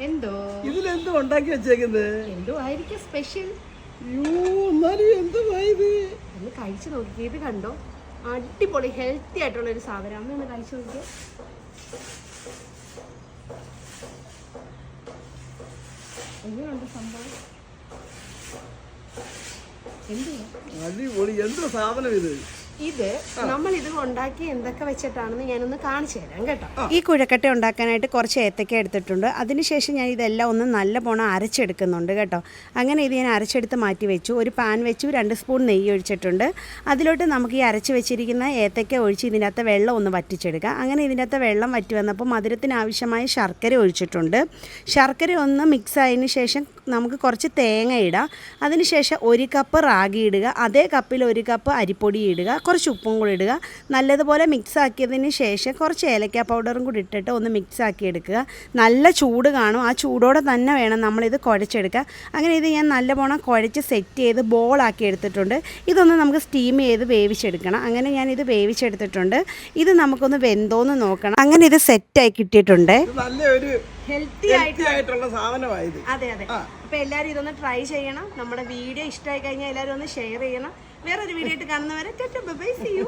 എന്തോ ഇതിലെന്തോ ഉണ്ടാക്കി വെച്ചേക്കുന്നത്? എന്തോ ആയിരിക്കും സ്പെഷ്യൽ. ഒന്ന് കഴിച്ചു നോക്കി. ഇത് കണ്ടോ, അടിപൊളി ഹെൽത്തി ആയിട്ടുള്ള ഒരു സാധനം. അമ്മ ഒന്ന് കഴിച്ചു നോക്കിയേ. എങ്ങനെയുണ്ട് സംഭവം? അടിപൊളി. എന്തോ സാധനം ഇത്? ഇത് നമ്മൾ ഇത് ഉണ്ടാക്കി എന്തൊക്കെ വെച്ചിട്ടാണെന്ന് ഞാനൊന്ന് കാണിച്ചു തരാം കേട്ടോ. ഈ കുഴക്കട്ട ഉണ്ടാക്കാനായിട്ട് കുറച്ച് ഏത്തക്ക എടുത്തിട്ടുണ്ട്. അതിനുശേഷം ഞാൻ ഇതെല്ലാം ഒന്ന് നല്ല പോണം അരച്ചെടുക്കുന്നുണ്ട് കേട്ടോ. അങ്ങനെ ഇത് ഞാൻ അരച്ചെടുത്ത് മാറ്റി വെച്ചു. ഒരു പാൻ വെച്ചു, 2 സ്പൂൺ നെയ്യ് ഒഴിച്ചിട്ടുണ്ട്. അതിലോട്ട് നമുക്ക് ഈ അരച്ച് വെച്ചിരിക്കുന്ന ഏത്തക്ക ഒഴിച്ച് ഇതിൻ്റെ അകത്ത് വെള്ളം ഒന്ന് വറ്റിച്ചെടുക്കുക. അങ്ങനെ ഇതിൻ്റെ അകത്ത് വെള്ളം വറ്റി വന്നപ്പോൾ മധുരത്തിന് ആവശ്യമായ ശർക്കര ഒഴിച്ചിട്ടുണ്ട്. ശർക്കര ഒന്ന് മിക്സ് ആയതിനു ശേഷം നമുക്ക് കുറച്ച് തേങ്ങ ഇടാം. അതിനുശേഷം 1 കപ്പ് റാഗി ഇടുക. അതേ കപ്പിൽ 1 കപ്പ് അരിപ്പൊടി ഇടുക. കുറച്ച് ഉപ്പും കൂടി ഇടുക. നല്ലതുപോലെ മിക്സ് ആക്കിയതിന് ശേഷം കുറച്ച് ഏലക്ക പൗഡറും കൂടി ഇട്ടിട്ട് ഒന്ന് മിക്സ് ആക്കി എടുക്കുക. നല്ല ചൂട് കാണും. ആ ചൂടോടെ തന്നെ വേണം നമ്മളിത് കുഴച്ചെടുക്കുക. അങ്ങനെ ഇത് ഞാൻ നല്ലവണ്ണം കുഴച്ച് സെറ്റ് ചെയ്ത് ബോളാക്കി എടുത്തിട്ടുണ്ട്. ഇതൊന്ന് നമുക്ക് സ്റ്റീം ചെയ്ത് വേവിച്ചെടുക്കണം. അങ്ങനെ ഞാനിത് വേവിച്ചെടുത്തിട്ടുണ്ട്. ഇത് നമുക്കൊന്ന് വെന്തോന്ന് നോക്കണം. അങ്ങനെ ഇത് സെറ്റായി കിട്ടിയിട്ടുണ്ട്. നല്ലൊരു ഹെൽത്തി ആയിട്ടുള്ള സാധനമായത്. അതെ. അപ്പൊ എല്ലാരും ഇതൊന്ന് ട്രൈ ചെയ്യണം. നമ്മുടെ വീഡിയോ ഇഷ്ടമായി കഴിഞ്ഞാൽ എല്ലാവരും ഒന്ന് ഷെയർ ചെയ്യണം. വേറൊരു വീഡിയോ ആയിട്ട് കാണുന്നവരെ ബൈ, സീ യു.